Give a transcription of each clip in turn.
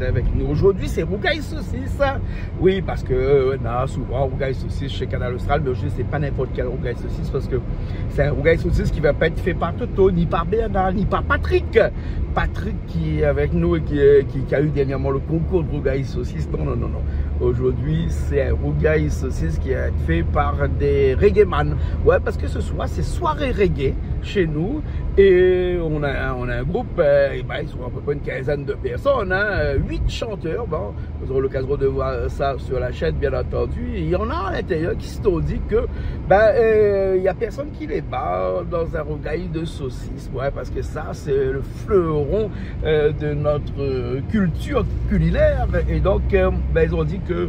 serait avec nous. Aujourd'hui, c'est rougail saucisse. Oui, parce que souvent, rougail saucisse chez Canal Austral, mais aujourd'hui, c'est pas n'importe quel rougail saucisse parce que c'est un rougail saucisse qui va pas être fait par Toto, ni par Bernard, ni par Patrick. Patrick qui est avec nous et qui a eu dernièrement le concours de rougail saucisse. Non, non, non, non. Aujourd'hui, c'est un rougail saucisse qui est fait par des reggaeman. Ouais, parce que ce soir, c'est soirée reggae chez nous. Et on a un groupe, ils sont à peu près une quinzaine de personnes, 8 chanteurs. Bon, vous aurez l'occasion de voir ça sur la chaîne, bien entendu. Et il y en a à l'intérieur qui se sont dit que il n'y a personne qui les bat dans un rougail de saucisse. Ouais, parce que ça, c'est le fleuron de notre culture culinaire. Et donc, ils ont dit que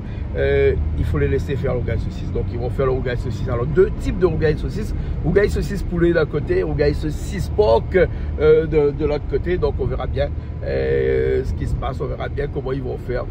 il faut les laisser faire le rougail saucisse. Donc, ils vont faire le rougail saucisse. Alors, deux types de rougail saucisse. Rougail saucisse poulet d'un côté, rougail saucisse porc de l'autre côté. Donc, on verra bien ce qui se passe. On verra bien comment ils vont faire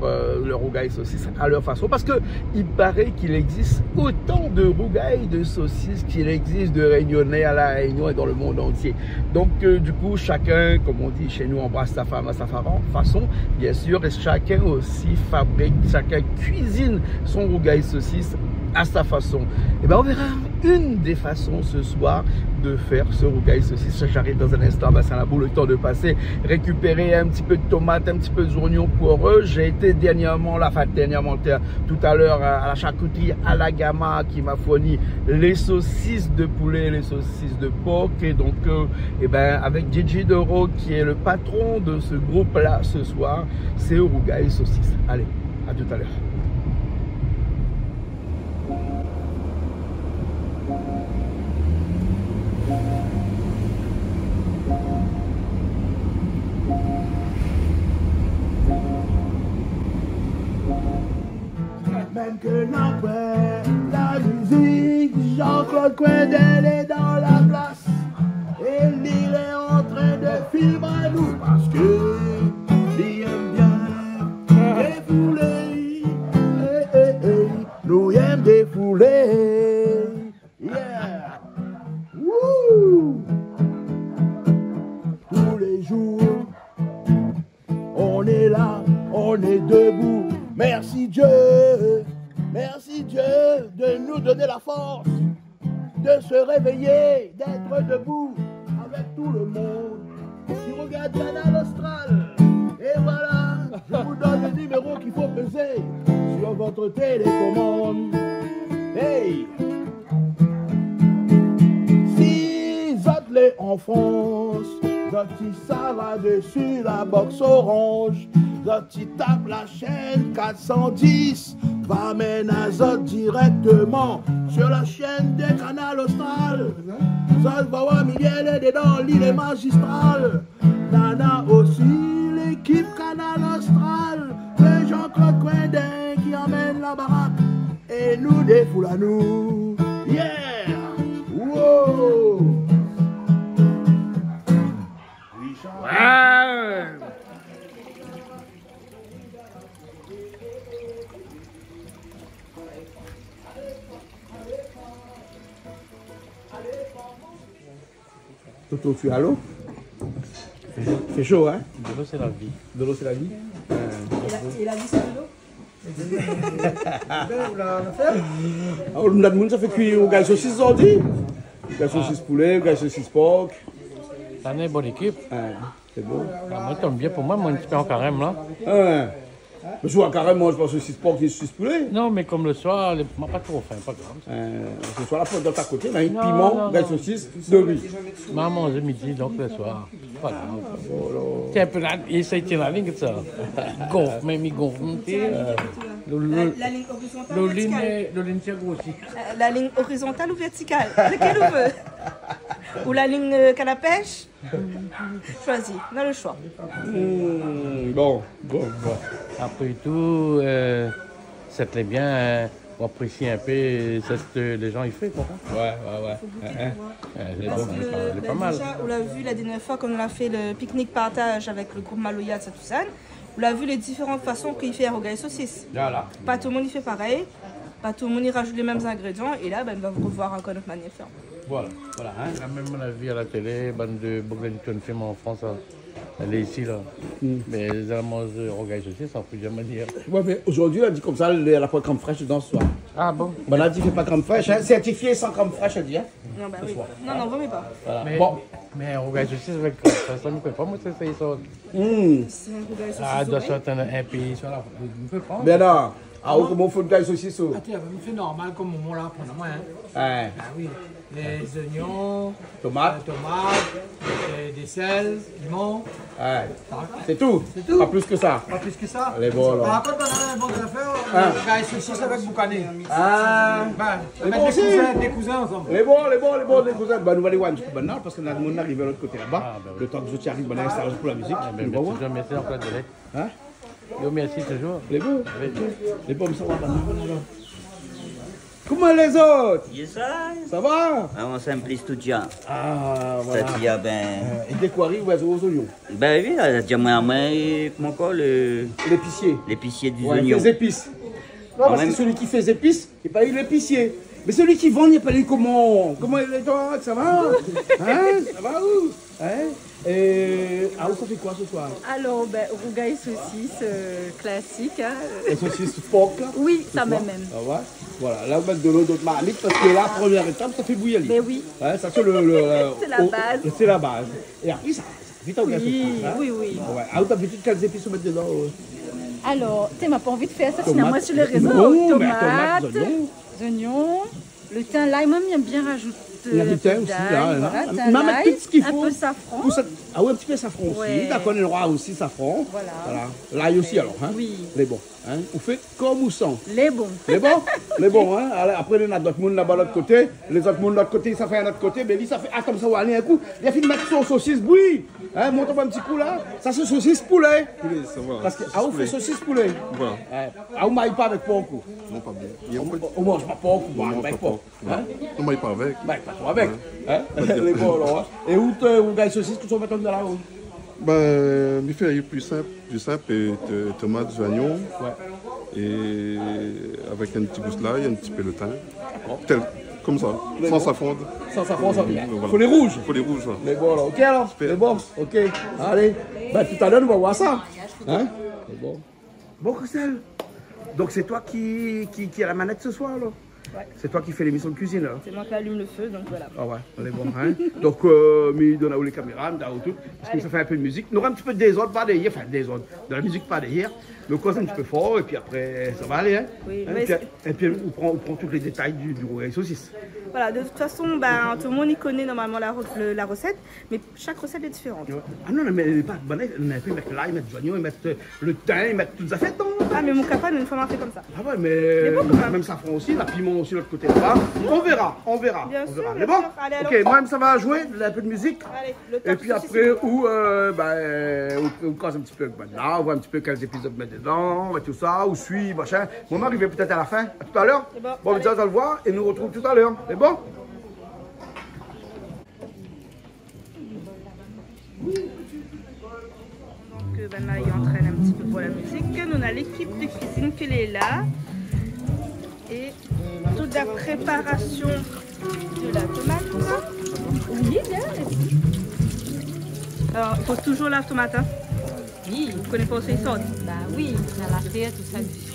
le rougail saucisse à leur façon. Parce qu'il paraît qu'il existe autant de rougail de saucisse qu'il existe de réunionnais à la Réunion et dans le monde entier. Donc, du coup, chacun, comme on dit chez nous, embrasse sa femme à sa façon, bien sûr. Et chacun aussi fabrique, chacun cuisine son rougail saucisse à sa façon. Et on verra une des façons ce soir de faire ce rougail saucisse. J'arrive dans un instant, ça n'a pas le temps de passer, récupérer un petit peu de tomates, un petit peu d'oignons poireux. J'ai été dernièrement, tout à l'heure à la charcuterie à la Gama qui m'a fourni les saucisses de poulet, les saucisses de porc. Et donc, avec Gigi Doro qui est le patron de ce groupe-là ce soir, c'est rougail saucisse. Allez, à tout à l'heure. Même que n'après la musique, Jean-Claude Coindel est dans la place. Et il est en train de filmer à nous parce que il aime bien défouler. Nous aime défouler. Yeah. Woo. Tous les jours, on est là, on est debout. Merci Dieu de nous donner la force de se réveiller, d'être debout avec tout le monde qui regarde Canal Austral. Et voilà, je vous donne le numéro qu'il faut peser sur votre télécommande. Hey! Si vous êtes en France, ça va dessus la box orange. Tu tapes la chaîne 410, va mener Zot directement sur la chaîne des Canal Austral. Ça va voir Miguel est dedans, l'île est magistrale. Nana aussi, l'équipe Canal Austral. Les Jean-Claude Coindin qui emmène la baraque. Et nous défoule à nous. Yeah! Wow! Ouais. Toto, tu es à l'eau? C'est chaud, hein? De l'eau, c'est la vie. De l'eau, c'est la vie? Et la vie, c'est de l'eau? Ça fait cuire au gaz saucisse aujourd'hui. Gaz saucisse poulet, gaz saucisse porc. Ça est une bonne équipe. C'est bon. Moi, tombe bien pour moi, un petit peu en carême là. Le soir, carrément, je pense que 6 porc et 6 poulets. Non, mais comme le soir, moi, pas trop faim, pas grave. Ce soir, la pointe dans ta côté, on a une piment, gaz saucisse, de riz. Maman, mange midi, donc le soir. Pas grave. Tiens, un peu là, il essaie de la ligne, ça. Gonfle, même il gonfle. La ligne horizontale ou verticale? Le ligne, c'est grossi. La ligne horizontale ou verticale? Lequel on veut? Ou la ligne canne à pêche? Choisis, on a le choix. Bon. Après tout, c'était bien, on apprécie un peu ce que les gens y font. Ouais. C'est pas mal. Déjà, on l'a vu la dernière fois quand on a fait le pique-nique partage avec le groupe Maloya de Satoussane. On a vu les différentes façons qu'il fait un rougail saucisse. Voilà. Pas tout le monde y fait pareil. Pas tout le monde y rajoute les mêmes ingrédients. Et là, on va revoir encore notre manière de faire. Voilà. Même on a vu à la télé, bande de Bogdanton film en France, Elle est ici, là. Mais les amants de rogaille saucisse, ça ne peut jamais dire. Ouais, mais aujourd'hui, elle dit comme ça, elle a pas de crème fraîche dedans ce soir. Ah bon? Ben, elle a dit, fait pas de crème fraîche, hein. Certifié sans crème fraîche, elle dit, hein. Non, bah oui. Non, vraiment pas. Voilà. Mais, Bon. mais rogaille saucisse avec ça ne me fait pas, moi, c'est ça. C'est un rougail saucisse Ah, doit oreille. sortir un pays sur la. Je me fais pas. Ben non. Ah, comment on fait le gars saucisse? Attends, on fait normal comme moment là, pour moi. Hein. Hein. Ah oui, les oignons, Tomate. tomates, des sels, limon. Hein. C'est tout. C'est tout. Pas plus que ça. Pas plus que ça. Elle est bonne, Par là. rapport à un bon affaire, Ah. le gars saucisse avec boucané. Ah. Ben, Les mettre bons aussi. des cousins ensemble. Les bons, les cousins. Ben, nous allons aller voir un petit peu maintenant parce que là, nous arrive à l'autre côté là-bas. Ah, ben oui. Le temps que je arrive, ben, installé pour la musique. Ah, Nous mais va voir. toujours merci en plat de lait. Hein? Yo, merci toujours. Les bons. Avec tout. Les bons, ça va maintenant. Comment les autres? Yes, ça. Ça va? On simplise tout ça. Ah, voilà. C'est-à-dire, ben. Et des quoi arrive aux oignons? Ben oui, c'est-à-dire, moi, comment encore L'épicier. l'épicier du Ouais, oignon. les épices. Non, parce que même- celui qui fait les épices, il n'est pas eu l'épicier. Mais celui qui vend, il n'est pas eu comment? Comment il est donc? Ça va? Hein? Ça va où? Hein? Et ah, ça fait quoi ce soir? Alors, ben, rougail saucisse classique. Hein. Les saucisses phoques là? Oui, ça Ce même. soir? Ah ouais? Voilà, là on met de l'eau d'autre marmite parce que la première étape, ça fait bouillir. Mais oui. Ouais, ça c'est C'est la base. C'est la base. Et après ça vite au gaz. Oui, oui. Ouais. Ah, t'as fait quelles épices on met dedans? Alors, tu sais, m'a pas envie de faire ça Tomate. finalement sur les réseaux. Non, mais Tomates, tomates, oignons. oignons, le thym, l'ail, moi j'aime bien rajouter Il y a du thym peu aussi, d'ail, là. voilà, Là. thym, Maman, l'ail, tout ce qu'il un faut. peu de safran. Tout ça. Ah oui, un petit peu de safran aussi. Ouais. D'accord, on aura aussi safran. Voilà. L'ail aussi alors. Hein? Oui. Les bons. Hein? Vous faites comme ou sans. Les bons. Les bons? Les bons, hein? Alors, après, il y a d'autres monde là-bas de l'autre côté. Les autres monde de l'autre côté, ça fait un autre côté. Mais lui, ça fait. Ah, comme ça, on va aller un coup. Il a fait de mettre son saucisse bouillie. Hein? Montre-moi un petit coup là. Ça, c'est saucisse poulet. Parce que, ah, on fait saucisse poulet. Voilà. Ah, on maille pas avec porc. Non, pas bien. Il y a un peu de... On mange pas porc. On Non, mange pas pas porc. Hein? Non, mais pas avec. Ben, pas toi avec. Hein? Les bons, alors. Hein? Et où tu gagnes saucisse, tout ça, mettons de là-haut? Ben, il fait plus simple. Du simple, et tomates, oignons. Ouais. Et avec un petit goût de l'ail, un petit peu de thym. Comme ça, sans s'affondre. Ça prend ça. Voilà. Faut les rouges. Il faut les rouges, voilà. Les bons, alors. Ok, alors. Les bons. Ok. Allez. Ben, tout à l'heure, on va voir ça. Hein? Les bons. Bon, Christelle. Donc, c'est toi qui a la manette ce soir, là? Ouais. C'est toi qui fais l'émission de cuisine, là? C'est moi qui allume le feu, donc voilà. Ah ouais, on est bon, hein? Donc, mais donne à où les caméras, on tout, parce que ça fait un peu de musique. Nous aurons un petit peu de désordre, pas derrière, enfin désordre, de la musique pas derrière. Donc, cause un petit peu fort, et puis après, ça va aller, hein? Oui, Hein, mais et puis on prend tous les détails du rougail saucisse. Voilà, de toute façon, ben, tout le monde y connaît normalement la recette, mais chaque recette est différente. Ah non, mais elle n'est pas bonne, on a pu mettre l'ail, mettre l'oignon, mettre le thym, mettre toutes les affaires dedans. Ah, mais mon capable, une fois, m'a fait comme ça. Ah ouais, mais bon, quand même. même safran aussi, la piment aussi de l'autre côté là-bas. On verra, on verra. Bien on sûr, verra. bien Mais bon, sûr. Allez, ok, allons. moi-même ça va jouer, un peu de musique. Allez, le Et top puis saucisse. après, on cause un petit peu avec maintenant, on voit un petit peu quels épisodes mettre dedans, et tout ça, où suit, machin. Mon mari vient peut-être à la fin. À tout à l'heure. C'est bon, Bon, allez. déjà, on va le voir et nous retrouve tout à l'heure. C'est bon? Que ben là, il entraîne un petit peu pour la musique. Nous, on a l'équipe de cuisine qui est là. Et toute la préparation de la tomate. Oui, bien. Alors, il faut toujours la tomate, hein. Oui. Vous connaissez pas aussi les sortes. Bah oui, dans la terre, tout ça dessus.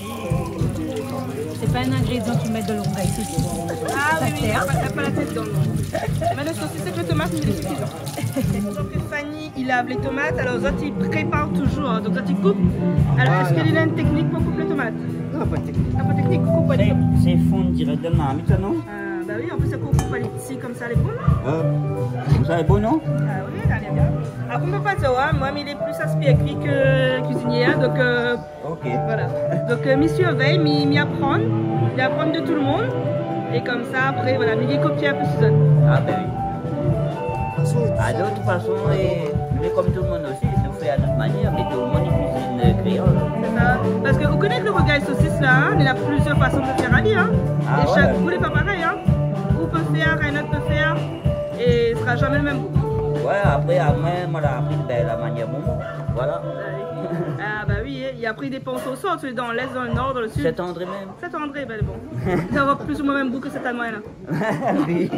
C'est pas un ingrédient qu'ils mettent dans le rougail saucisse. Ah La oui, oui, terre. il n'y a pas la tête dans le nom. Mais le saucisse avec le tomate, il est suffisant. Donc Fanny, il lave les tomates, alors les autres, ils préparent toujours. Hein. Donc, quand ils coupent, alors est-ce qu'il a une technique pour couper les tomates? Non, pas de technique. Ah, pas de technique, coupe pas les tomates. C'est fondre directement, mais ça non? Ah, bah oui, en plus, ça coupe pas les petits comme ça, les bons. Ça est bon, non? Ah oui, elle est bien. Après, on peut pas dire, hein, moi, mais il est plus aspiré que cuisinier, hein, donc Ok. voilà. Donc, monsieur veille, m'y apprendre, de tout le monde. Et comme ça, après, voilà, m'y copier un peu sur ça. Ah ben oui. Ah, de toute façon, nous, comme tout le monde aussi, nous fait à notre manière, mais tout le monde il cuisine créole. C'est ça. Parce que vous connaissez le rougail saucisse là, hein, il y a plusieurs façons de faire à dire. Hein. Ah Et chaque ouais. goût n'est pas pareil. Hein. Vous peut faire, un autre peut faire, et ce sera jamais le même goût. Ouais, après, moi, j'ai appris ben, la manière Momo. Voilà. Ah bah oui, et après il dépend au sort, celui dans l'est, dans le nord, dans le sud. C'est André même. C'est André, ben bon. Ça va plus ou moins le même goût que cet allemand là. Oui.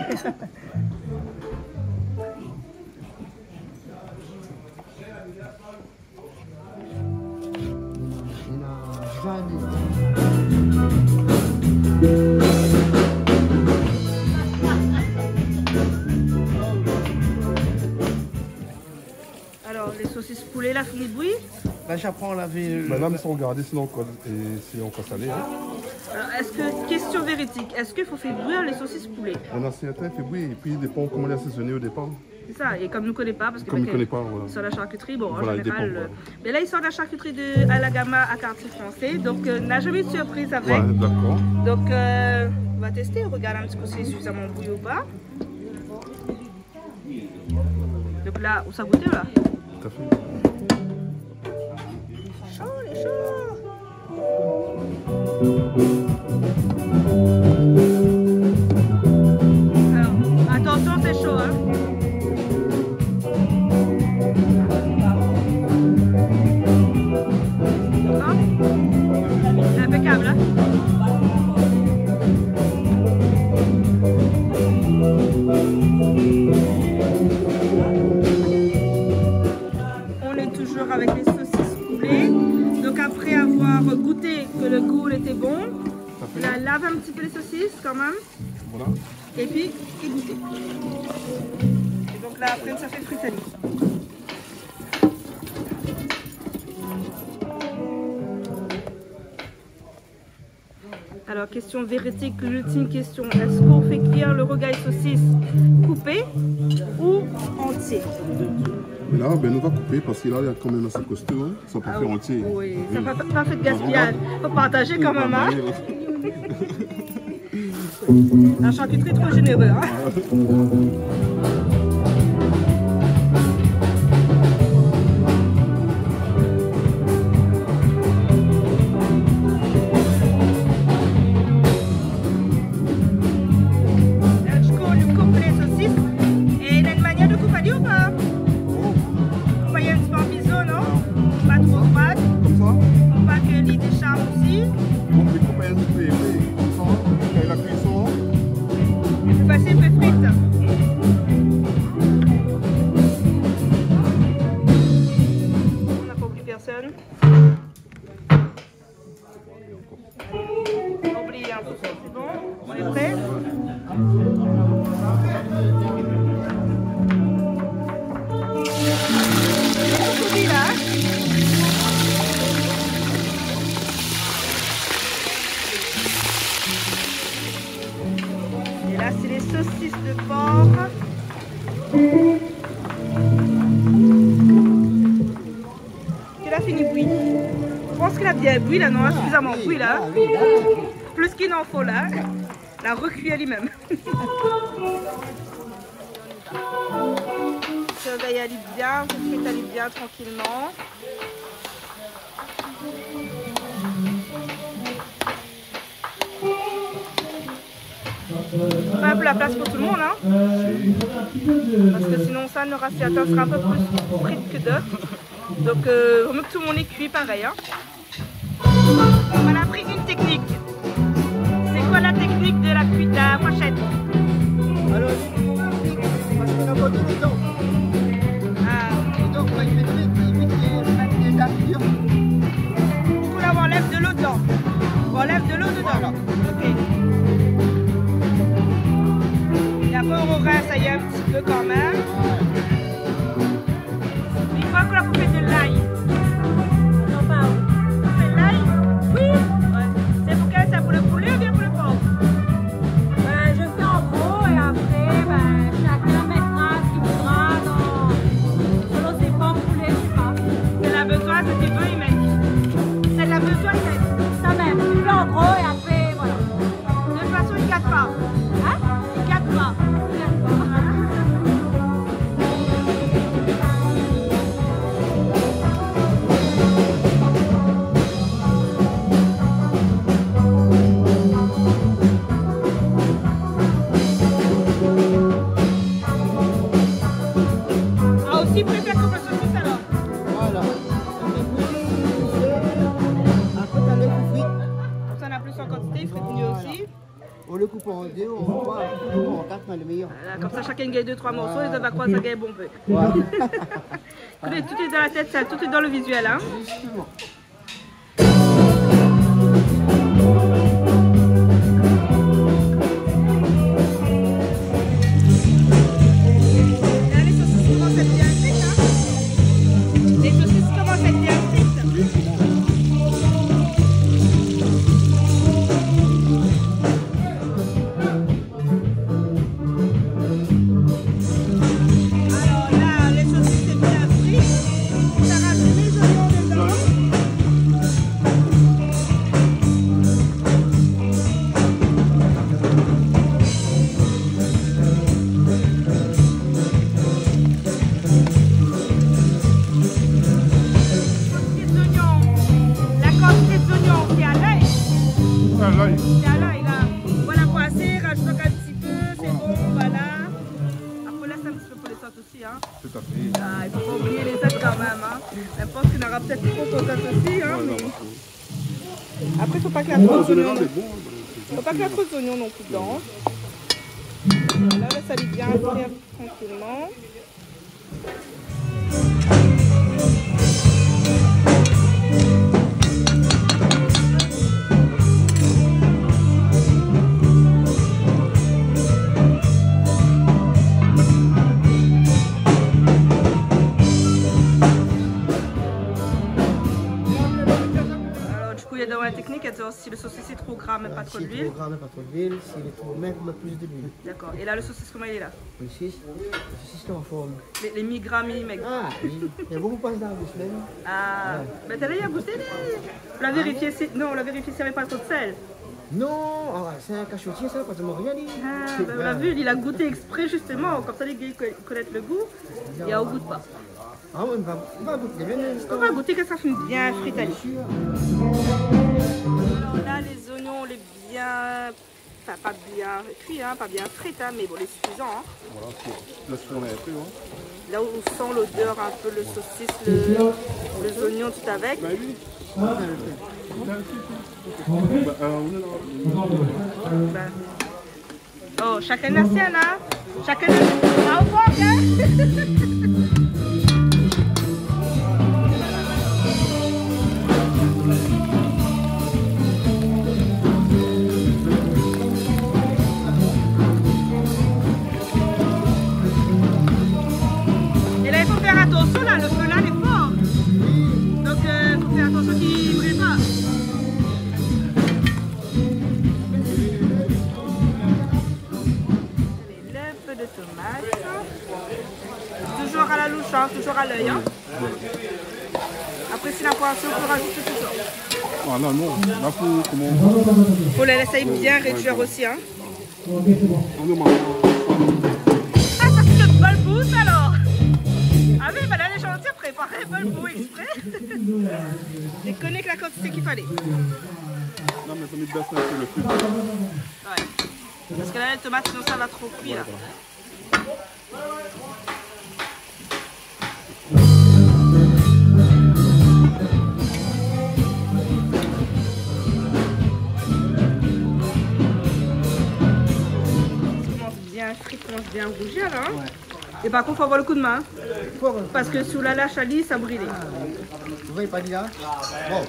Alors, les saucisses poulet, là, fini de bouillir. Là, j'apprends à laver. Là, mais sans regarder, sinon c'est encore salé. Hein. Alors, est-ce que, question véridique, est-ce qu'il faut faire bouillir les saucisses poulet? On a certains fait bouillir et puis il dépend comment les assaisonner au départ. C'est ça, et comme nous ne connaissons pas, parce que Comme nous ne connaissons pas, voilà. sur la charcuterie, bon, Voilà, en il général. dépend, voilà. Mais là, il sort de la charcuterie de Alagama à quartier français, donc n'a jamais eu de surprise avec. Ouais, d'accord. Donc, on va tester, on regarde un petit peu si c'est suffisamment bouilli ou pas. Donc là, où ça goûte là? Tout à fait. Chaud, les chauds! Alors, attention, c'est chaud, hein? Ah, impeccable, hein? On est toujours avec les saucisses poulet. Donc après avoir goûté que le goût était bon, la lave un petit peu les saucisses quand même. Voilà. Et puis égoutter. Et donc là après ça fait fritelli. Alors question véridique, l'ultime question, est-ce qu'on fait cuire le rogaille saucisse coupé ou entier? Là, ben, on va couper parce qu'il est quand même assez costaud. Hein. Ça peut faire entier. Oui, ça ne va pas faire de gaspillage. Il faut partager quand même. Hein? La charcuterie trop généreux. Hein? Et là, c'est les saucisses de porc. Il a fini bouillir. Je pense qu'il a bien bouilli là, non? Suffisamment bouilli là. Plus qu'il n'en faut là. La recuit lui-même. Surveille Ali bien, vous faites Ali bien tranquillement. Pas un peu la place pour tout le monde, hein? Parce que sinon ça, nos raciatins sera un peu plus frites que d'autres. Donc, vaut mieux que tout le monde est cuit pareil, hein? On a appris une technique. C'est quoi la technique de la cuite de la pochette? Alors, parce qu'on a pas tout le temps. Et donc, on va y mettre des garnitures. Du coup, là, on enlève de l'eau dedans. On enlève de l'eau dedans. Voilà. Ok. Et après, on rince, ça y est, un petit peu quand même. Une fois qu'on a coupé de l'ail. Non, pas où? On fait de l'ail? Oui. Ouais. C'est pour quel? C'est pour le poulet ou bien pour le porc? Je fais en gros et après, chacun mettra ce qu'il voudra selon ses formes poulet, je sais pas. C'est la besoin, c'est tes veux y mettre. C'est la besoin, c'est Ça même, tu fais en gros et après, voilà. de toute façon, il ne gâte pas. Hein? Il ne gâte pas. Ah, aussi préfère comme le saucisse alors. Voilà. Après, tu as le coup frites. Comme ça, on a plus en quantité, frites mieux aussi. On le coupe en deux, on coupe en quatre, mais le meilleur. Voilà, comme ça, chacun gagne 2-3 morceaux et ça va croire que ça gagne bon peu. Voilà. Écoutez, tout est dans la tête, ça, tout est dans le visuel. Hein. Justement. à l'ail. C'est à l'ail, là. Voilà, poissé, rajoute un petit peu, c'est bon, voilà. Après, laisse un petit peu pour les sauces aussi, hein. Tout à fait. Ah, il faut pas oublier les sauces quand même, hein. N'importe qu'il y en aura peut-être trop contente aussi, hein. Mais... Après, il faut pas qu'il y ait trop d'oignons. Faut pas qu'il y ait trop d'oignons non plus dedans. Là, ça lui bien frire tranquillement. Dans la technique, elle dit si le saucisse est trop gras, mais pas trop d'huile. Si trop gras, mais pas trop d'huile. S'il est trop maigre, mais plus d'huile. D'accord. Et là, le saucisse, comment il est là? Le saucisse est en forme. Les mi-gras, mi-maigres. Ah, il y a beaucoup de dans la bouche même. Ah, mais t'as l'air à goûter on l'a vérifié, non, on l'a vérifié s'il n'y avait pas trop de sel. Non, c'est un cachotier ça, quand tu m'as rien dit. Ah, ben, on l'a vu, il a goûté exprès justement, comme ça les gars connaissent le goût, et on goûte pas. Ah, on va goûter bien. On va goûter que ça finit bien fritali. Alors là, les oignons, on les bien, enfin pas bien cuits, hein, pas bien frites, hein, mais bon, les suffisants. Hein. Voilà, là, on est un peu, hein. Là où on sent l'odeur, un peu le saucisse, les oignons tout avec. Bah oui. Oh, chacun a sienne, hein. Chacun a au revoir, hein. Et là, il faut faire attention, là, le feu là, il est fort. Donc, il faut faire attention qu'il ne brûle pas. Le peu de tomate. Toujours à la louche, hein, toujours à l'œil. Hein. Après, si la poisson, on peut rajouter tout ça. Ah non, non, là, faut comment... Faut la laisser bien réduire aussi. Hein. Ah, ça c'est le balbous alors. Ah oui, bah là les gens ont préparé le balbous exprès. Et connais que la quantité qu'il fallait. Non, mais ça met baisser un peu le feu. Ouais. Parce que là, les tomates, sinon ça va trop cuire. Là. Frites commence bien à rougir là. Hein. Ouais. Et par contre, il faut avoir le coup de main. Parce que sous la lâche à lit, ça brûlait. Vous voyez pas dit là? Bon.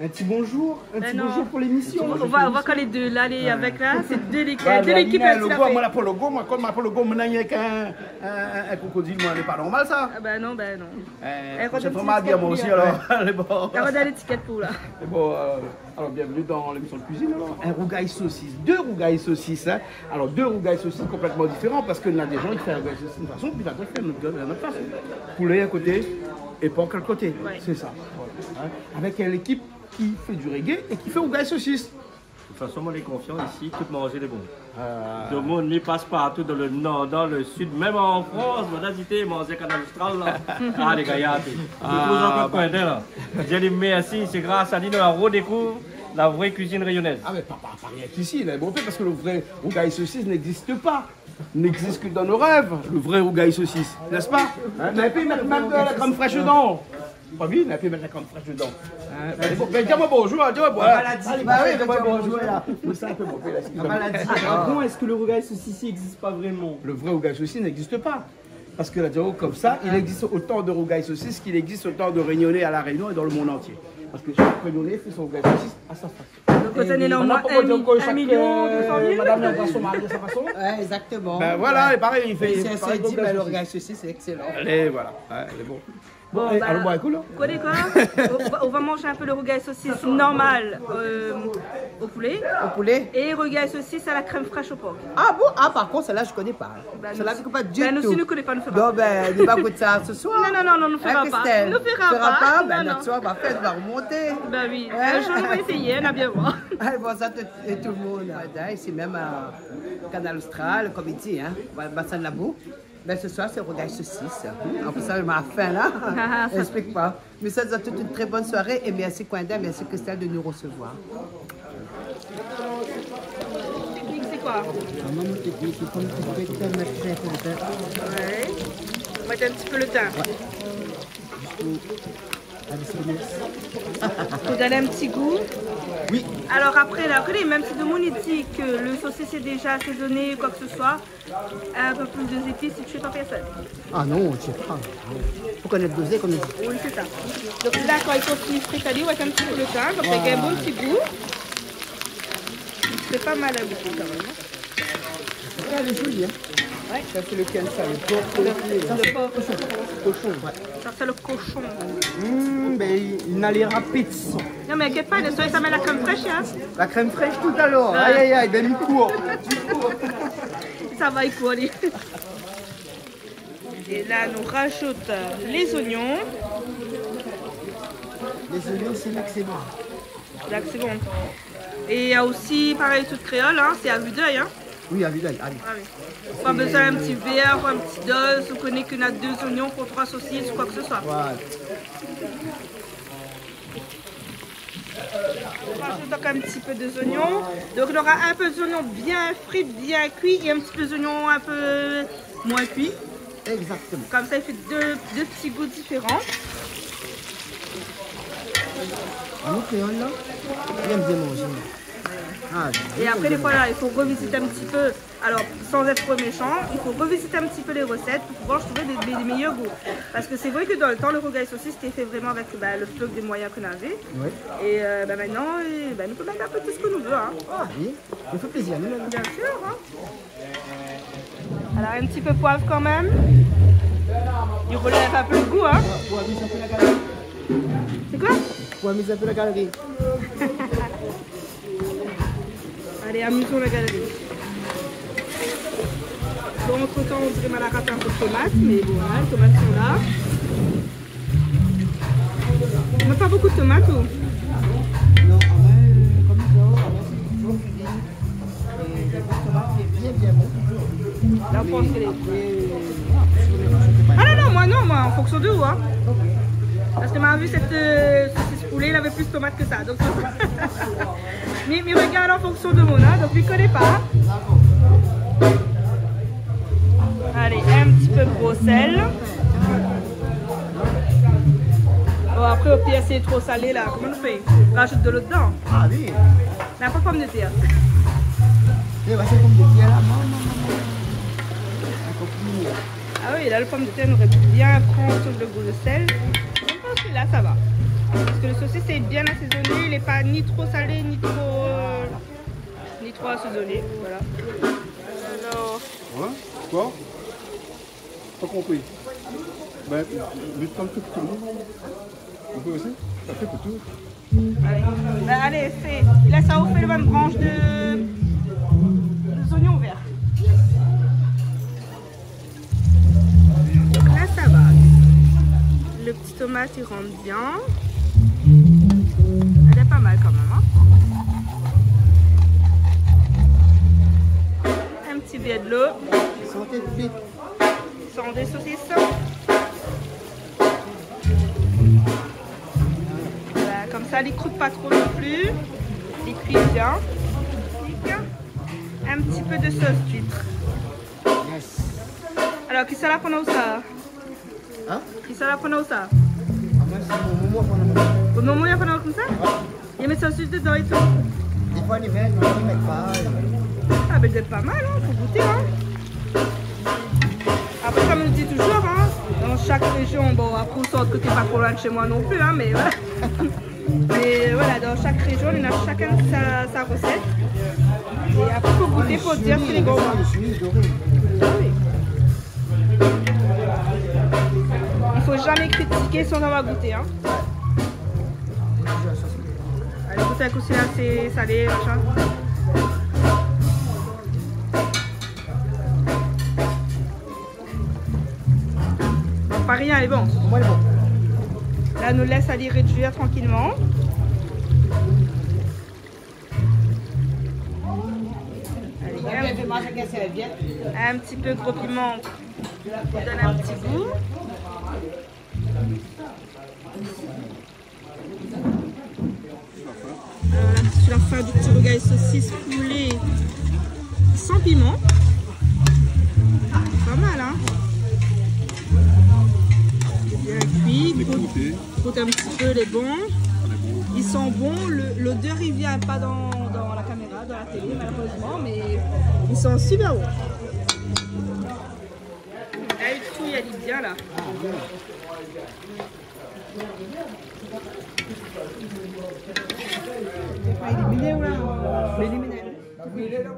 Un petit bonjour, bonjour pour l'émission. On voit quand les deux là, les avec là, c'est deux l'équipe. Moi, la polo go, moi, quand ma polo go, maintenant, il n'y a qu'un crocodile, moi, c'est pas normal ça. Ah ben non, ben non. C'est trop mal bien, moi aussi, alors. Regarde l'étiquette pour là. Bon, alors, bienvenue dans l'émission de cuisine, alors. Un rougail saucisse, deux rougail saucisses, hein. Alors, deux rougail saucisses complètement différents, parce que là, des gens, ils font un rougail saucisse d'une façon, puis d'autres, ils font d'une autre façon. Poulet à côté, et porc à côté. Ouais. C'est ça. Voilà. Hein. Avec l'équipe qui fait du reggae et qui fait rougail saucisse. De toute façon, on est confiant ici, tout manger les bons. Le monde n'y passe partout dans le nord, dans le sud, même en France, on a dit manger canal austral là. Ah les gars, c'est toujours un peu là. Je dis merci, c'est grâce à lui qu'on redécouvre la vraie cuisine rayonnaise. Ah mais pas rien qu'ici, là, bon, parce que le vrai rougail saucisse n'existe pas. N'existe que dans nos rêves, le vrai rougail saucisse, n'est-ce pas? Hein? On a pu mettre même de la crème fraîche dedans. Pas bien, on a pu mettre la crème fraîche dedans. Dis-moi bonjour, dis-moi bonjour. Bah oui, dis-moi bonjour là. C'est un peu bon, Comment est-ce que le rougail saucisse n'existe pas vraiment? Le vrai rougail saucisse n'existe pas. Parce que là, comme ça, il existe autant de rougail saucisse qu'il existe autant de réunionnais à la Réunion et dans le monde entier. Parce que chaque réunionnais fait son rougail saucisse à sa façon. Donc, c'est énormément 1 million de familles. Madame a son mari à sa façon. Ouais, exactement. Ben voilà, et pareil, il fait. Si elle s'est dit, le rougail saucisse, c'est excellent. Allez, voilà, elle est bon. Bon, alors, bon, écoute, on va manger un peu le rougail saucisse normal au poulet. Au poulet. Et rougail saucisse à la crème fraîche au porc. Ah bon? Ah par contre, celle-là, je connais pas. Celle-là, je ne connais pas du tout. Nous aussi, nous ne connaissons pas, nous ne faisons pas. Non, ben, on va goûter ça ce soir. Non, nous ne faisons pas. Nous ne faisons pas. Ben, notre soir, va faire, va remonter. Ben oui, on va essayer, on a bien voir. Bon, ça, tout le monde, ici même à Canal Austral, comme il dit, hein, bassin de la boue. Ben, ce soir, c'est rougail saucisse. En plus, ça, ma faim là, explique pas. Mais ça nous a toute une très bonne soirée et merci Coinda, merci Christelle de nous recevoir. Technique, c'est quoi? Maman, technique, c'est comme tu peux te mettre très fort. Ouais. On va mettre un petit peu le thym. Pour donner un petit goût. Oui. Alors après, même si tout le monde dit que le saucisse est déjà assaisonné, quoi que ce soit, un peu plus de épices si tu fais pas personne. Ah non, je sais pas. Faut connaître doser comme il dit. Oui, c'est ça. Donc là, quand il continue fritader, on va mettre un petit peu le thym, comme ça il y a un bon petit goût. C'est pas mal à goûter quand même. Ah, elle est jolie, hein. Ouais. Ça c'est lequel ça? Le porc, le cochon. Cochon, ouais. Ça c'est le cochon. Ben, il n'a les rapides. Non mais inquiète pas, le soir ça met la crème fraîche, hein. La crème fraîche tout à l'heure. Aïe aïe aïe, ben il court. Ça va, il court, allez. Et là, nous rajoute les oignons. Les oignons, c'est là que c'est bon. Là que c'est bon. Et il y a aussi, pareil, toute créole, hein, c'est à vue d'œil, hein. Oui, à vue d'œil, allez. Ah, oui. Pas besoin d'un petit verre ou un petit dose, vous connaissez qu'on a 2 oignons pour 3 saucisses ou quoi que ce soit. Voilà. On rajoute donc un petit peu d'oignons. Donc on aura un peu d'oignons bien frits, bien cuits et un petit peu d'oignons un peu moins cuits. Exactement. Comme ça, il fait deux petits goûts différents. À nous, créole, là, il aime bien manger. Ah, et après, des fois, là, il faut revisiter un petit peu, alors sans être méchant, il faut revisiter un petit peu les recettes pour pouvoir trouver des meilleurs goûts. Parce que c'est vrai que dans le temps, le rogaille saucisse c'était fait vraiment avec le stock des moyens qu'on avait. Ouais. Et maintenant, nous pouvons mettre un peu tout ce que nous veut. Hein. Ah oui, ça fait plaisir. Bien sûr. Hein. Alors, un petit peu poivre quand même. Il relève un peu le goût. Hein. Pour amuser un peu la galerie. C'est quoi? Pour amuser un peu la galerie. Allez, amusons la galerie. Bon, entre temps, on dirait mal à râper un peu de tomates, mais bon, voilà, les tomates sont là. On n'a pas beaucoup de tomates ou? Non, comme ça, c'est toujours cuisine. Et les tomates, c'est bien bon. Là, on pense que les... Ah non, moi, en fonction de où, hein. Parce que m'a vu cette saucisse poulet, il avait plus de tomates que ça. Donc, mais regarde en fonction de mon, hein, donc il ne connaît pas. Allez, un petit peu de gros sel. Bon, après, au pire, c'est trop salé là. Comment on fait? On rajoute de l'eau dedans. Ah oui. Mais pas pomme de terre. C'est pomme de terre là, Ah oui, là, le pomme de terre, on aurait bien prendre le goût de sel. Là ça va parce que le saucisse est bien assaisonné, il n'est pas ni trop salé ni trop assaisonné, voilà. Alors... Ouais, quoi? Pas compris. Ben, vite comme tout le monde. On peut aussi? Ça fait pour tout. Allez, ben, allez fais. Là ça vous fait le même branche de oignons verts. Donc là ça va. Le petit tomate il rentre bien. Elle est pas mal quand même. Hein. Un petit billet de l'eau. Sans des saucisses. Voilà, comme ça, elle ne croûte pas trop non plus. Elle cuit bien. Un petit peu de sauce d'huître. Yes. Alors, qui ça la prend où ça? Hein? Qui ça la prend où ça? Au moment où il y a pas comme ça? Il y a mes saucisses dedans et tout. Des fois, les verres, on ne met pas. Ah, ben, c'est pas mal, hein, faut goûter, hein. Après, comme je dis toujours, hein, dans chaque région, bon, après, on sort que t'es pas trop loin de chez moi non plus, hein, mais voilà. Mais voilà, dans chaque région, on a chacun sa recette. Et après, il faut goûter pour dire si les gars. Il faut jamais critiquer sans avoir goûté, hein. Allez, goûter un coup, là, c'est salé, machin. Bon, pas rien, elle est bon. Moi, elle est bon. Là, nous laisse aller réduire tranquillement. Allez, un petit peu de gros piment pour donner un petit goût. C'est la fin du petit rougail saucisse poulet sans piment. Pas mal, hein? Bien cuit. Coûte un petit peu les bons. Ils sont bons. L'odeur, il vient pas dans la caméra, dans la télé, malheureusement, mais ils sont super bons. Elle fouille, elle est bien là.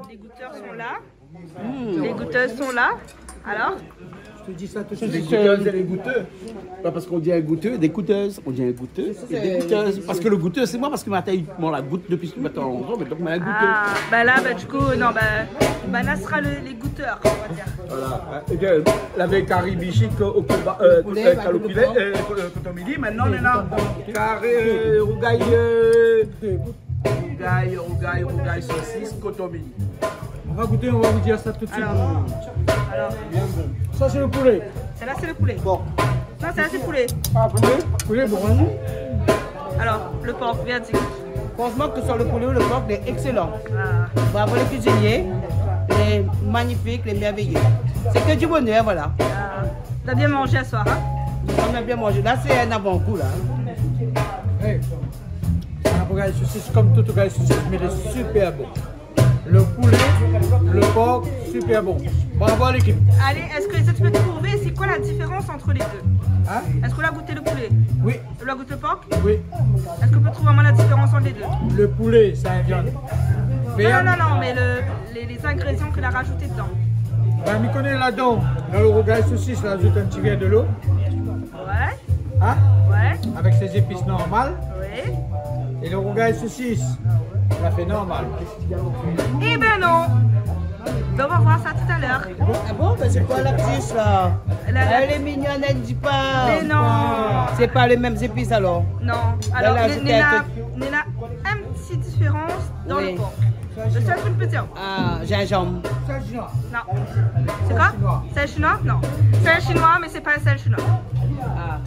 Les goûteurs sont là. Les goûteuses sont là. Alors? Je te dis ça tout de suite. Les goûteuses et les goûteux. Pas parce qu'on dit un goûteux, des goûteuses. On dit un goûteux et des goûteuses. Parce que le goûteux, c'est moi, parce que Matin, il prend la goutte depuis ce matin longtemps, mais donc un goûteux. Ah, bah là, bah du coup, non, bah là sera les goûteurs, on va dire. Voilà. La veille carré bichic au cotomidi. Maintenant, on est là. Carré rougail saucisse, cotomidi. On va goûter, on va vous dire ça tout de suite. Alors. Ça, c'est le poulet. Celle-là, c'est le poulet. Bon. Non, celle-là, c'est le poulet. Ah, poulet, bon. Alors, le porc, viens dire. Franchement, que ce soit le poulet ou le porc, il est excellent. Ah. Bravo les cuisiniers, les magnifiques, les merveilleux. C'est que du bonheur, voilà. Ah. T'as bien mangé ce soir, hein? On a bien mangé. Là, c'est un avant-goût, là. Hey. C'est un rougail saucisse comme tout rougail saucisse, mais il est super bon. Le poulet, le porc, super bon. Bravo à l'équipe. Allez, est-ce que tu peux trouver c'est quoi la différence entre les deux? Hein? Est-ce qu'on a goûté le poulet? Oui. On a goûté le porc? Oui. Est-ce qu'on peut trouver vraiment la différence entre les deux? Le poulet, c'est un viande. Non, mais les ingrédients qu'il a rajoutés dedans. Ben, m'y connaît là-dedans. Dans le rougail saucisse, on ajoute un petit verre de l'eau. Ouais. Hein? Ouais. Avec ses épices normales. Oui. Et le rougail saucisse, on l'a fait normal. Eh ben non. Ben, on va voir ça tout à l'heure. Ah bon? Ben, c'est quoi la petite là? Elle est mignonne, elle ne dit pas. Mais non. C'est pas les mêmes épices alors? Non. Alors, Là, il y a une petite différence dans le porc. Le seul truc petit. Ah, gingembre. Non. C'est quoi? C'est chinois? Non. C'est chinois, mais c'est pas le sel chinois. Ah.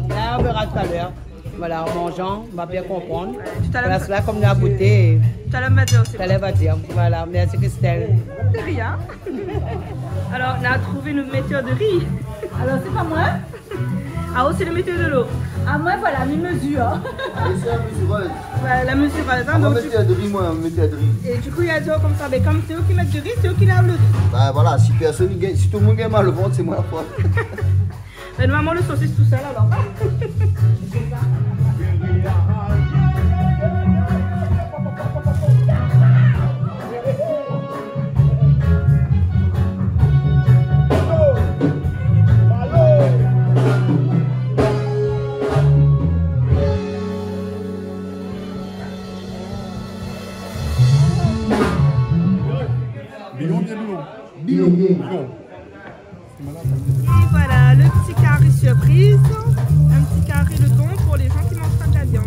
Là, on verra tout à l'heure. Voilà, en mangeant, on va bien comprendre. Tout à l'heure. Voilà, cela, comme on a goûté. Tout à l'heure, on va dire aussi. Tout à l'heure, va dire. Voilà, merci Christelle. De rien. Alors, on a trouvé une météo de riz. Alors, c'est pas moi? Ah, oh, c'est le météo de l'eau. Ah, moi, voilà, mes mesures. C'est la mesureuse. Ouais, la mesureuse. Hein, On donc, va mettre de riz, moi, on mettait de riz. et du coup, il y a deux comme ça. Mais comme c'est eux qui mettent du riz, c'est eux qui lavent le riz. Bah voilà, si personne gagne, si tout le monde gagne mal le ventre, c'est moi la fois. Mais normalement, le saucisse tout seul alors. Et voilà, le petit carré surprise. Un petit carré de thon pour les gens qui mangent pas de la viande.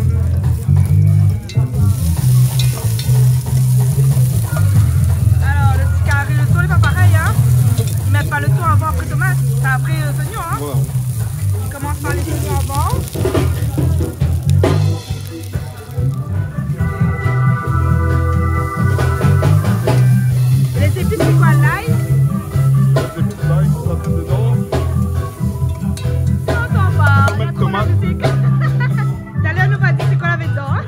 Alors, le petit carré de thon n'est pas pareil, hein. Ils mettent pas le thon avant après tomate. C'est après les oignons, hein. Voilà. Ils commencent par les oignons avant. Les épices, c'est quoi? L'ail? D'ailleurs, nous va dire c'est qu'on avait dedans. Hein?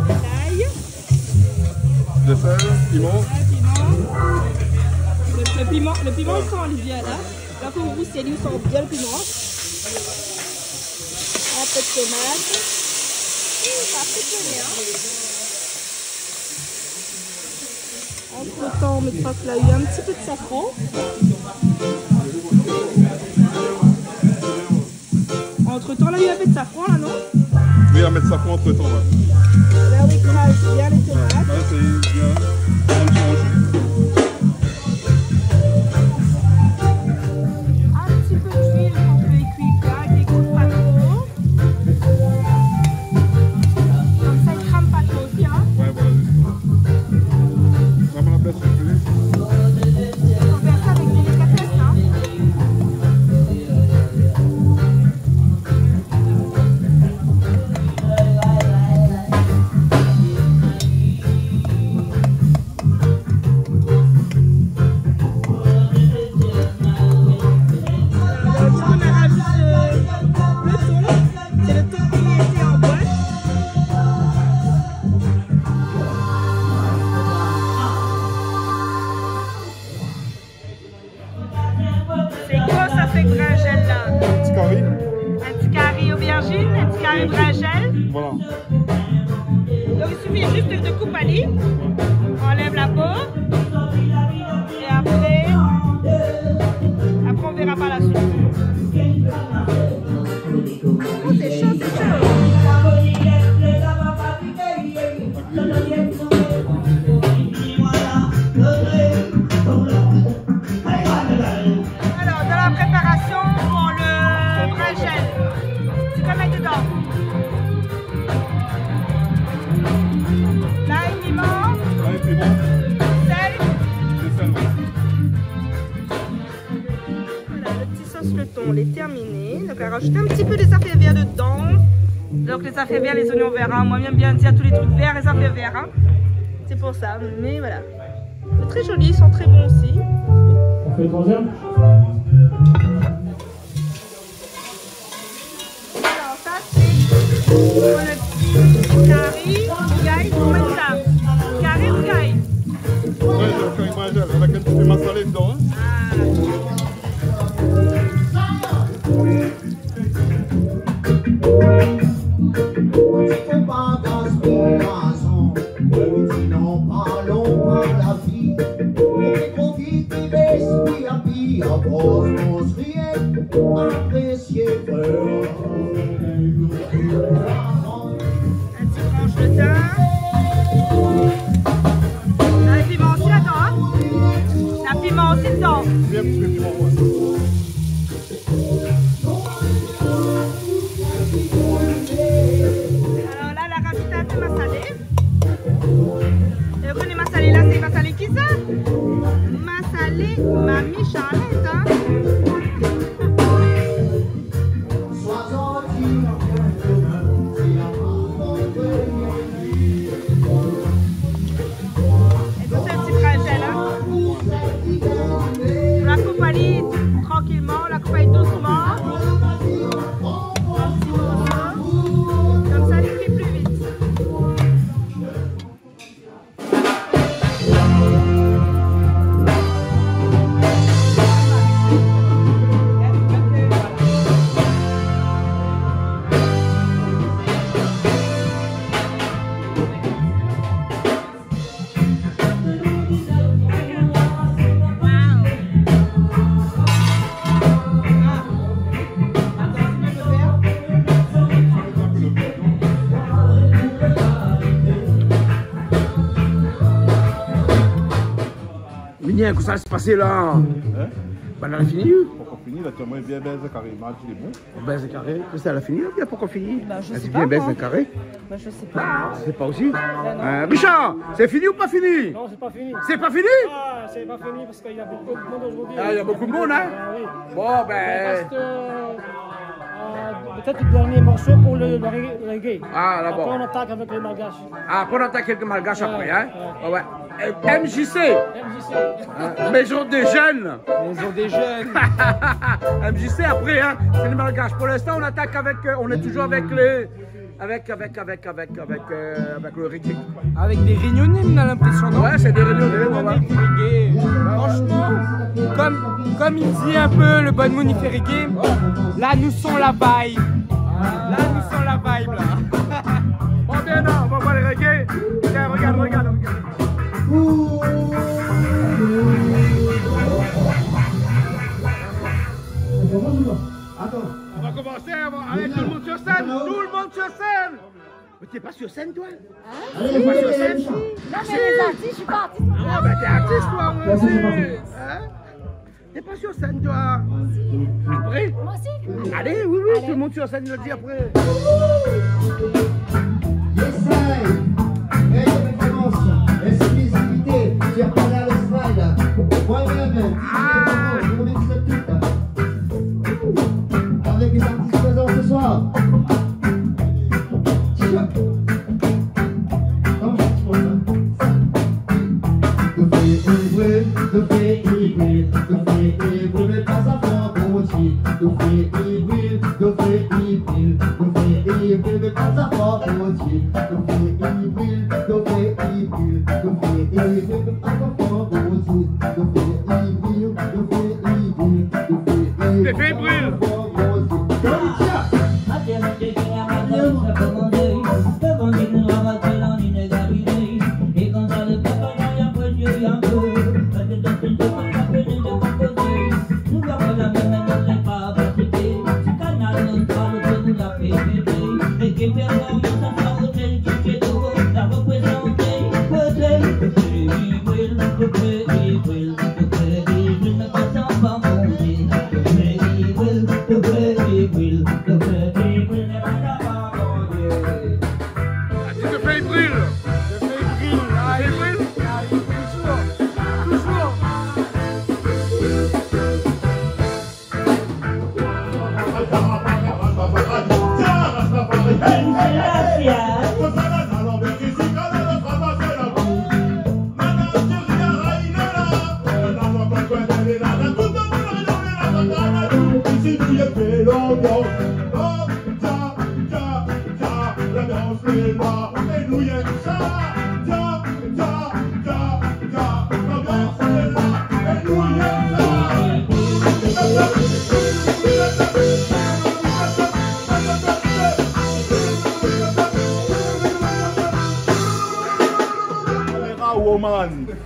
L'ail. De sel, piment. Le piment il sent bien là. Là, comme vous, c'est lui, sent bien le piment. Un peu de tomate. Ça fait bien. Entre temps, on mettra que là, il y a un petit peu de safran. Entre temps, là, il y a un peu de safran, là, non? Oui, à mettre safran entre temps. Ouais. Là, on écrase bien les tomates. Là, c'est bien. On change. Un petit peu d'huile pour que les cuits bien, qu'ils ne coûtent pas trop. Comme ça, ils ne crament pas trop aussi, hein? Ouais, voilà. Vraiment la place, c'est plus. On fait ça avec des délicatesses, hein? Voilà. Donc il suffit juste de couper, on enlève la peau et après on verra par la suite. Oh c'est chaud, c'est chaud. Alors dans la préparation pour le brinjel, tu peux mettre dedans l'ail, piment, sel. Voilà, le petit sauce le thon, il est terminé. Donc on va rajouter un petit peu des affaires vertes dedans. Donc les affaires vertes, les oignons verts, hein. Moi j'aime bien dire tous les trucs verts, les affaires vertes. Hein. C'est pour ça, mais voilà. C'est très joli, ils sont très bons aussi. On fait le troisième. Alors ça c'est pour le petit curry, bougaille, pour mettre ça. Curry, bougaille. Ouais, c'est le curry brinjel avec un petit peu massalé dedans. Hein. Mamie Charlotte, hein? Et tout un petit brinjel, hein? On l'accompagne tranquillement, on l'accompagne doucement. Comme ça, il fait plus vite. Qu'est-ce que ça s'est passé là? Hein? Ben, elle a fini? Pourquoi fini? Là, tu as moins bien baisé carré. Mardi, il est bon. Baisé carré? Qu'est-ce qu'elle a fini? Bien, pourquoi fini? Ben, je sais elle pas. bien baisé carré? Ben, je sais pas. Je sais pas aussi. Richard, c'est fini ou pas fini? Non, c'est pas fini. C'est pas fini? Ah, c'est pas fini parce qu'il y a beaucoup de monde aujourd'hui. Ah, il y a beaucoup de monde, hein? Ah, oui. Bon, ben. Il reste peut-être le dernier morceau pour le reggae. Ah, d'abord. Après, on attaque avec les malgaches. Ah, après, on attaque quelques malgaches après, hein? Ouais. MJC. Maison des jeunes. Maison des jeunes. MJC après, hein? C'est les malgaches. Pour l'instant, on attaque avec. On est toujours avec les. Avec le reggae. Avec des réunionnais, on a l'impression, non? Ouais, c'est des réunionnais, ouais. Reggae. Franchement, comme il dit un peu le Bon Moon, il fait reggae. Là, nous sommes la vibe. Là, nous sommes la vibe, là. Bon, bien, non, on va voir le reggae. Tiens, regarde. Attends. On va commencer avec tout le monde sur scène. Tout le monde sur scène. Mais t'es pas sur scène, toi? T'es pas sur scène? Non, mais les artistes, je suis pas artiste. Ah, ben t'es artiste, toi, aussi. Hein? T'es pas sur scène, toi? Après? Moi aussi. Allez, oui, tout le monde sur scène, le dit après. Exclusivité sur Canal Austral. Moi-même, avec les artistes présents ce soir. T'es fébrile.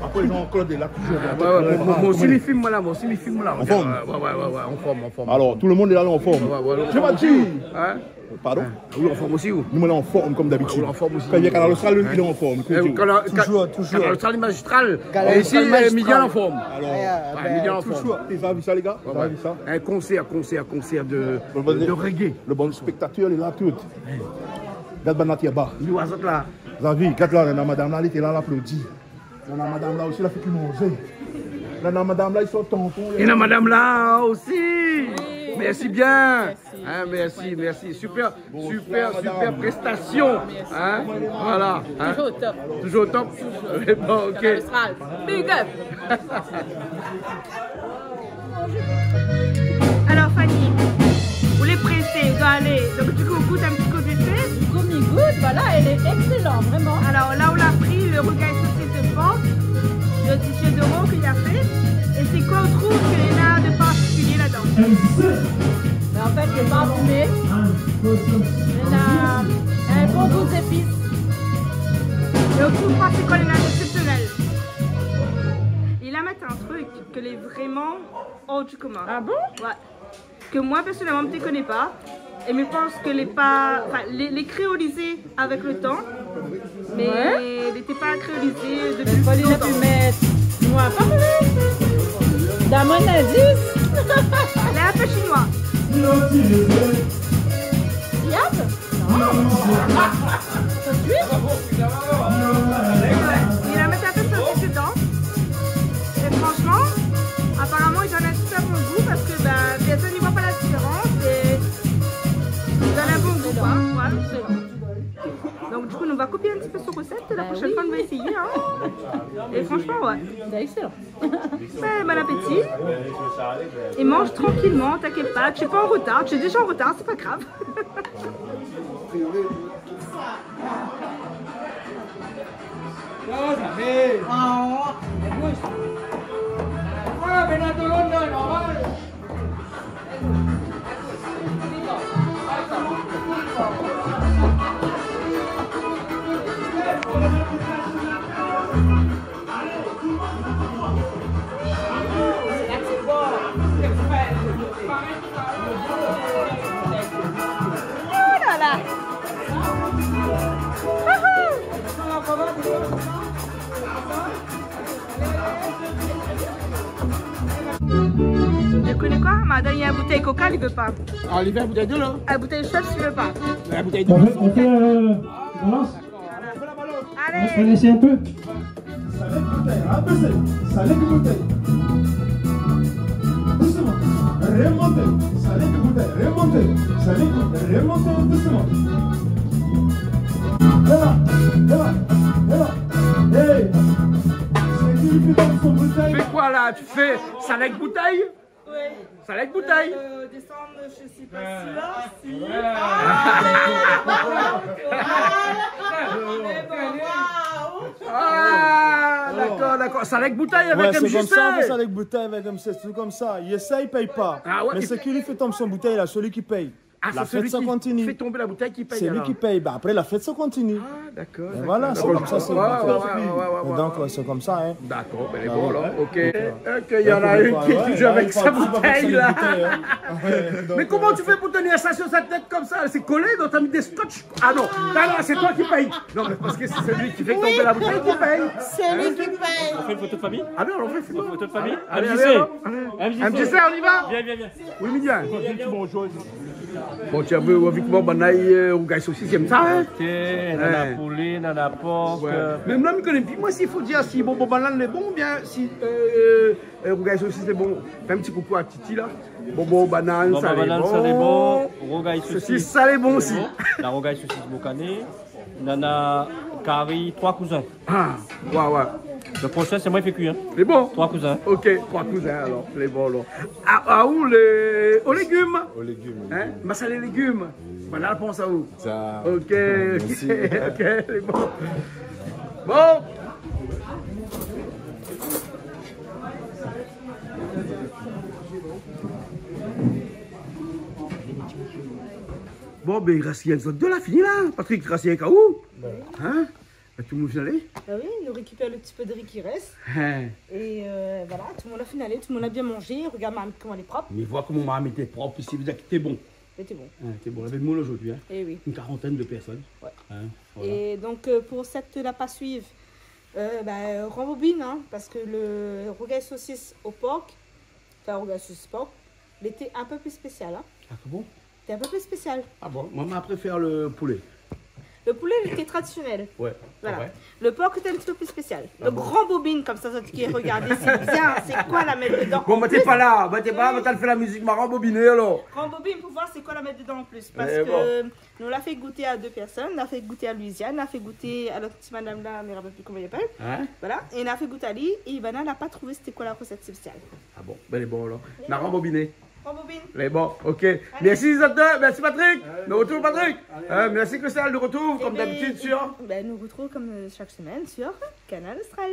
Après Jean-Claude est là toujours. Moi aussi les films là, moi aussi les films là. En forme. Ouais, en forme. Alors tout le monde est là en forme. Je m'as dit. Pardon? Oui, en forme aussi. Nous on est en forme comme d'habitude. En forme aussi. Quand il y a Canal Austral, il est en forme. Toujours. Canal Austral magistral. Et ici, Miguel en forme. Alors, Miguel en forme. Vous avez vu ça les gars? Vous avez vu ça? Un concert de reggae. Le bon spectateur est là tout. Regarde Banatiaba. Il est là. Vous avez vu, regarde là, la madame là, elle était là, elle applaudit. La madame là aussi, elle a fait plus manger. La madame là, ils sont tampons. Et la madame là aussi. Merci bien. Merci. Super prestation. Hein? Voilà. Hein? Toujours au top. Bon, ok. Big up. Alors Fanny, vous les pressez, vous allez. Donc du coup, on goûte un petit coup de thé. Goûte, voilà, elle est excellente, vraiment. Alors là, on a pris le rougail saucisse de porc, le t-shirt d'euro qu'il a fait. Et c'est quoi on trouve qu'il y a de particulier là-dedans? Mais en fait, le pain fumé, il a un bon goût d'épices. Et on trouve pas c'est quoi les nains exceptionnels. Il a mettre un truc que est vraiment hors du commun. Ah bon? Ouais. Que moi personnellement je ne connais pas. Et je pense que les créolisés avec le temps, mais il n'était pas créolisé depuis longtemps. Il a pu mettre noix pas mal. Dans mon indice. Il est un peu chinois. Yap? Non. Ça suit? Il a mis un peu de saucisse dedans. Et franchement, apparemment il donne un super bon goût parce que personne n'y voit pas la différence. Et il donne un bon goût, quoi. Voilà, donc du coup, on va copier un petit peu sur recette. La prochaine fois, on va essayer. Hein. Et franchement, ouais. C'est excellent. Bon appétit. Et mange tranquillement, t'inquiète pas. Tu es pas en retard. Tu es déjà en retard, c'est pas grave. Tu connais quoi? Il m'a donné une bouteille Coca, il veut pas. Ah, il veut une bouteille d'eau là? La bouteille de Schweppes, il veut pas. La bouteille d'eau. On fait balance. Allez. On essaie un peu. Salé de bouteille. Doucement. Remontez. Salé de bouteille. Remontez. Salé de bouteille. Remontez doucement. Hey. Tu fais quoi là? Tu fais salé avec bouteille? Oui. Salé avec bouteille? Descendre, je suis pas sûre. Si. Ah, d'accord. Salé avec bouteille avec un c'est comme ça, Justin. salé avec bouteille avec un c'est comme ça. Il essaye, il paye pas. Ah ouais, mais c'est qui lui fait tomber son bouteille là, celui qui paye. Ah, la c'est fête, ça continue. fait tomber la bouteille qui paye. C'est lui qui paye. Bah, après, la fête, ça continue. Ah, d'accord. Voilà, c'est comme ça. Donc, c'est comme ça. Hein. D'accord, ben bon, là, ok. Il y en a une qui joue avec sa bouteille, là. Mais comment tu fais pour tenir ça sur sa tête comme ça? C'est collé, donc t'as mis des scotch. Ah non, c'est toi qui paye. Non, mais parce que c'est celui qui fait tomber la bouteille qui paye. C'est lui qui paye. On fait une photo de famille? Ah non, on fait une photo de famille. Allez, on y va? MJC, on y va? Oui, Miguel. Bonjour. Bon, tu as vu, avec moi, banaï, rougaille aussi, c'est ça, hein? Nana poulet, nana porc. Même là, je connais plus. Moi, s'il faut dire si bon banane est bon, bien si rougaille saucisse c'est bon. Fais un petit coucou à Titi là. Bobo banane, ça est bon. Rougaille saucisse, ça est bon aussi. La rougaille saucisse boucanée. Nana curry, 3 cousins. Ah, ouais. Le prochain, c'est moi qui fais cuire. Les bons? 3 cousins. Ok, 3 cousins alors. Les bons alors. Ah, où les. Aux légumes? Aux légumes. Hein? Bah, ça les légumes. Bah, là, pense à où? Ça. Ok, Merci. Ok, les bons. Bon. Bon, ben, il reste rien de la fini là. Patrick, il reste rien qu'à où? Hein? Tout le monde finalé? Ah oui, nous récupère le petit peu de riz qui reste. Hein. Et voilà, tout le monde a finalé, tout le monde a bien mangé. Regarde comment elle est propre. Mais vois comment ma était propre ici, vous dire que t'es bon. C'était bon. Hein, t'es bon, avec moi aujourd'hui. Hein. Et oui. Une quarantaine de personnes. Ouais. Hein, voilà. Et donc pour cette la pas suivre, rembobine, hein, parce que le rougaille saucisse au porc, enfin rougaille saucisse porc, il était un peu plus spécial. Hein. Ah bon? C'était un peu plus spécial. Ah bon? Moi, je préfère le poulet. Le poulet, il était traditionnel. Ouais. Voilà. Ah ouais. Le porc était un petit peu plus spécial. Ah Donc bon? rembobine comme ça qui est regardé, c'est bien. C'est quoi la mettre dedans? Bon, bah t'es pas là, t'as fait la musique, m'a rembobiné alors. Rembobine pour voir c'est quoi la mettre dedans en plus. Parce Eh que nous l'a fait goûter à 2 personnes. On a fait goûter à Louisiane, on a fait goûter à notre petite madame là, mais je ne me rappelle plus comment elle s'appelle. Hein? Voilà. Et on a fait goûter à lui. Et Ivana n'a pas trouvé c'était quoi la recette spéciale. Ah bon, ben les bons alors. On a rembobiné. Rembobine. Les bons, ok. Merci les acteurs, merci Patrick. De retour Patrick. Merci Christelle, de retour comme d'habitude sur. Ben, nous retrouvons comme chaque semaine sur Canal Austral.